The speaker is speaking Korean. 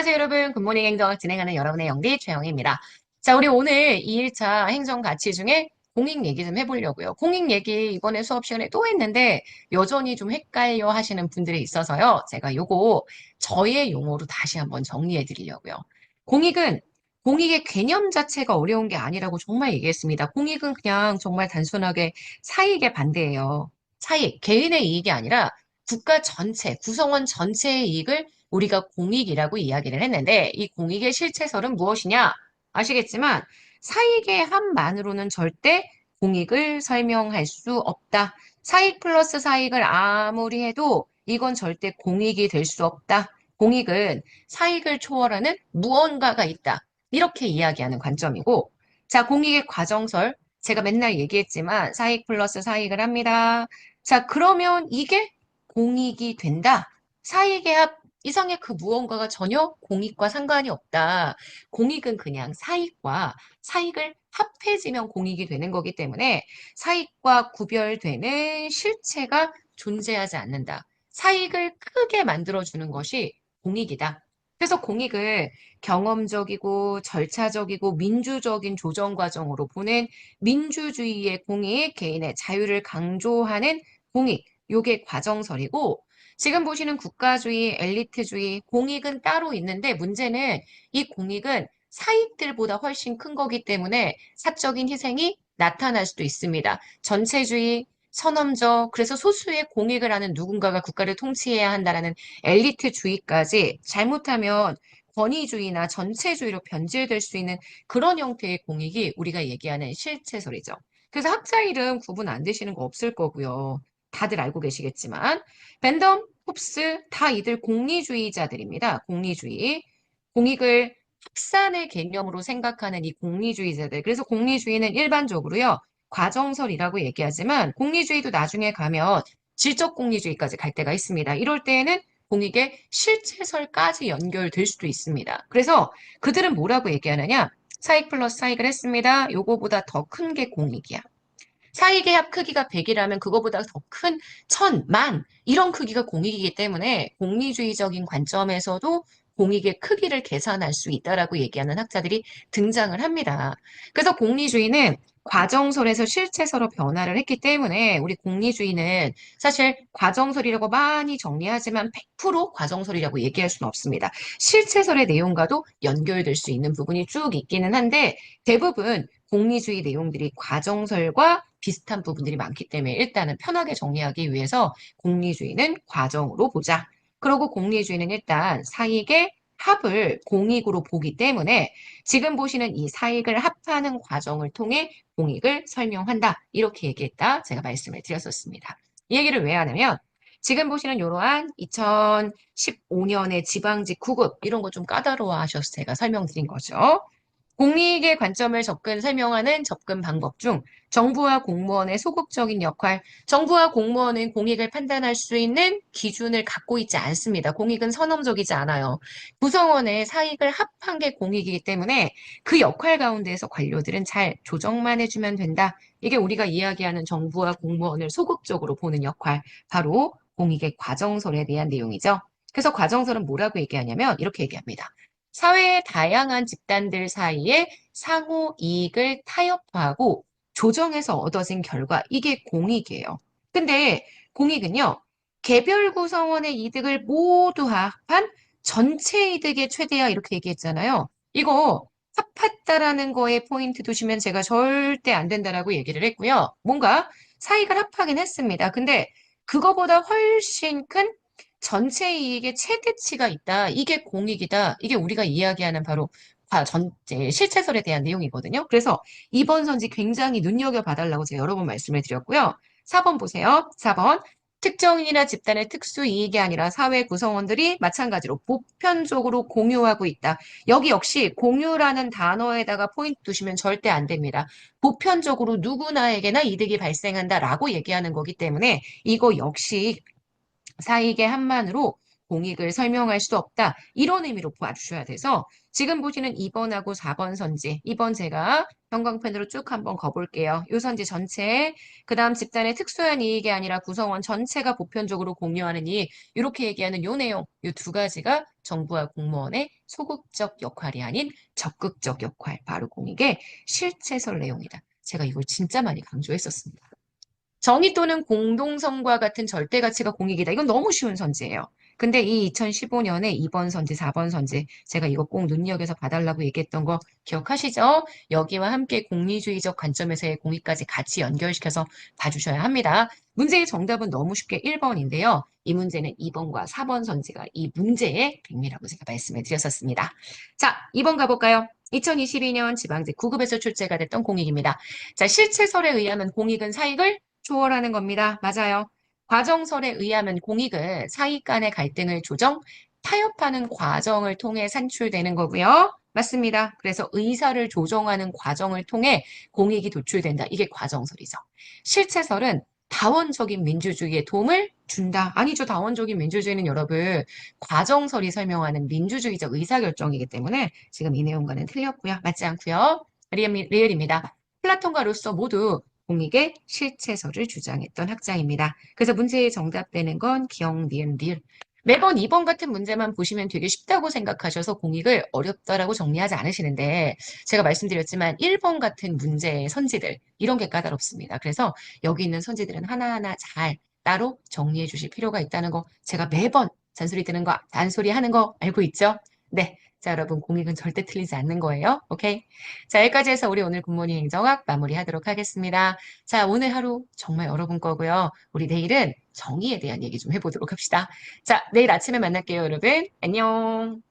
안녕하세요, 여러분. 굿모닝 행정 진행하는 여러분의 영디 최영희입니다. 자, 우리 오늘 2일차 행정 가치 중에 공익 얘기 좀 해보려고요. 공익 얘기 이번에 수업 시간에 또 했는데 여전히 좀 헷갈려 하시는 분들이 있어서요. 제가 요거 저의 용어로 다시 한번 정리해 드리려고요. 공익은 공익의 개념 자체가 어려운 게 아니라고 정말 얘기했습니다. 공익은 그냥 정말 단순하게 사익의 반대예요. 사익, 개인의 이익이 아니라 국가 전체, 구성원 전체의 이익을 우리가 공익이라고 이야기를 했는데 이 공익의 실체설은 무엇이냐? 아시겠지만 사익의 합만으로는 절대 공익을 설명할 수 없다. 사익 플러스 사익을 아무리 해도 이건 절대 공익이 될 수 없다. 공익은 사익을 초월하는 무언가가 있다. 이렇게 이야기하는 관점이고, 자, 공익의 과정설. 제가 맨날 얘기했지만 사익 플러스 사익을 합니다. 자, 그러면 이게 공익이 된다. 사익의 합 이상의 그 무언가가 전혀 공익과 상관이 없다. 공익은 그냥 사익과 사익을 합해지면 공익이 되는 거기 때문에 사익과 구별되는 실체가 존재하지 않는다. 사익을 크게 만들어주는 것이 공익이다. 그래서 공익을 경험적이고 절차적이고 민주적인 조정 과정으로 보는 민주주의의 공익, 개인의 자유를 강조하는 공익, 요게 과정설이고 지금 보시는 국가주의, 엘리트주의, 공익은 따로 있는데 문제는 이 공익은 사익들보다 훨씬 큰 거기 때문에 사적인 희생이 나타날 수도 있습니다. 전체주의, 선험적, 그래서 소수의 공익을 하는 누군가가 국가를 통치해야 한다라는 엘리트주의까지 잘못하면 권위주의나 전체주의로 변질될 수 있는 그런 형태의 공익이 우리가 얘기하는 실체설이죠. 그래서 학자 이름 구분 안 되시는 거 없을 거고요. 다들 알고 계시겠지만 벤덤, 홉스 다 이들 공리주의자들입니다. 공리주의. 공익을 합산의 개념으로 생각하는 이 공리주의자들. 그래서 공리주의는 일반적으로요. 과정설이라고 얘기하지만 공리주의도 나중에 가면 질적 공리주의까지 갈 때가 있습니다. 이럴 때에는 공익의 실체설까지 연결될 수도 있습니다. 그래서 그들은 뭐라고 얘기하느냐? 사익 플러스 사익을 했습니다. 요거보다 더 큰 게 공익이야. 사익의 합 크기가 100이라면 그거보다 더 큰 1000, 만 이런 크기가 공익이기 때문에 공리주의적인 관점에서도 공익의 크기를 계산할 수 있다라고 얘기하는 학자들이 등장을 합니다. 그래서 공리주의는 과정설에서 실체설로 변화를 했기 때문에 우리 공리주의는 사실 과정설이라고 많이 정리하지만 100% 과정설이라고 얘기할 수는 없습니다. 실체설의 내용과도 연결될 수 있는 부분이 쭉 있기는 한데 대부분 공리주의 내용들이 과정설과 비슷한 부분들이 많기 때문에 일단은 편하게 정리하기 위해서 공리주의는 과정으로 보자. 그리고 공리주의는 일단 사익의 합을 공익으로 보기 때문에 지금 보시는 이 사익을 합하는 과정을 통해 공익을 설명한다. 이렇게 얘기했다. 제가 말씀을 드렸었습니다. 이 얘기를 왜 하냐면 지금 보시는 이러한 2015년의 지방직 구급 이런 거 좀 까다로워 하셔서 제가 설명드린 거죠. 공익의 관점을 접근 설명하는 접근 방법 중 정부와 공무원의 소극적인 역할, 정부와 공무원은 공익을 판단할 수 있는 기준을 갖고 있지 않습니다. 공익은 선험적이지 않아요. 구성원의 사익을 합한 게 공익이기 때문에 그 역할 가운데에서 관료들은 잘 조정만 해주면 된다. 이게 우리가 이야기하는 정부와 공무원을 소극적으로 보는 역할, 바로 공익의 과정설에 대한 내용이죠. 그래서 과정설은 뭐라고 얘기하냐면 이렇게 얘기합니다. 사회의 다양한 집단들 사이에 상호 이익을 타협하고 조정해서 얻어진 결과, 이게 공익이에요. 근데 공익은요, 개별 구성원의 이득을 모두 합한 전체 이득의 최대화 이렇게 얘기했잖아요. 이거 합했다라는 거에 포인트 두시면 제가 절대 안 된다라고 얘기를 했고요. 뭔가 사익을 합하긴 했습니다. 근데 그거보다 훨씬 큰 전체 이익의 최대치가 있다. 이게 공익이다. 이게 우리가 이야기하는 바로 실체설에 대한 내용이거든요. 그래서 이번 선지 굉장히 눈여겨봐달라고 제가 여러 번 말씀을 드렸고요. 4번 보세요. 4번. 특정인이나 집단의 특수 이익이 아니라 사회 구성원들이 마찬가지로 보편적으로 공유하고 있다. 여기 역시 공유라는 단어에다가 포인트 두시면 절대 안 됩니다. 보편적으로 누구나에게나 이득이 발생한다라고 얘기하는 거기 때문에 이거 역시 사익의 한만으로 공익을 설명할 수 없다. 이런 의미로 봐주셔야 돼서 지금 보시는 2번하고 4번 선지, 2번 제가 형광펜으로 쭉 한번 거볼게요. 이 선지 전체, 그 다음 집단의 특수한 이익이 아니라 구성원 전체가 보편적으로 공유하는 이익, 이렇게 얘기하는 요 내용, 이 두 가지가 정부와 공무원의 소극적 역할이 아닌 적극적 역할, 바로 공익의 실체설 내용이다. 제가 이걸 진짜 많이 강조했었습니다. 정의 또는 공동성과 같은 절대 가치가 공익이다. 이건 너무 쉬운 선지예요. 근데 이 2015년에 2번 선지, 4번 선지, 제가 이거 꼭 눈여겨서 봐달라고 얘기했던 거 기억하시죠? 여기와 함께 공리주의적 관점에서의 공익까지 같이 연결시켜서 봐주셔야 합니다. 문제의 정답은 너무 쉽게 1번인데요. 이 문제는 2번과 4번 선지가 이 문제의 백미라고 제가 말씀을 드렸었습니다. 자, 2번 가볼까요? 2022년 지방제 9급에서 출제가 됐던 공익입니다. 자, 실체설에 의하면 공익은 사익을 초월하는 겁니다. 맞아요. 과정설에 의하면 공익은 사익 간의 갈등을 조정, 타협하는 과정을 통해 산출되는 거고요. 맞습니다. 그래서 의사를 조정하는 과정을 통해 공익이 도출된다. 이게 과정설이죠. 실체설은 다원적인 민주주의에 도움을 준다. 아니죠. 다원적인 민주주의는 여러분 과정설이 설명하는 민주주의적 의사결정이기 때문에 지금 이 내용과는 틀렸고요. 맞지 않고요. 리얼입니다. 플라톤과 루소 모두 공익의 실체설을 주장했던 학자입니다. 그래서 문제의 정답되는 건 기억, 니은, 리을. 매번 2번 같은 문제만 보시면 되게 쉽다고 생각하셔서 공익을 어렵다라고 정리하지 않으시는데 제가 말씀드렸지만 1번 같은 문제의 선지들 이런 게 까다롭습니다. 그래서 여기 있는 선지들은 하나하나 잘 따로 정리해 주실 필요가 있다는 거 제가 매번 잔소리 드는 거, 잔소리 하는 거 알고 있죠? 네. 자, 여러분 공익은 절대 틀리지 않는 거예요. 오케이? 자, 여기까지 해서 우리 오늘 굿모닝 행정학 마무리하도록 하겠습니다. 자, 오늘 하루 정말 여러분 거고요. 우리 내일은 정의에 대한 얘기 좀 해보도록 합시다. 자, 내일 아침에 만날게요, 여러분. 안녕.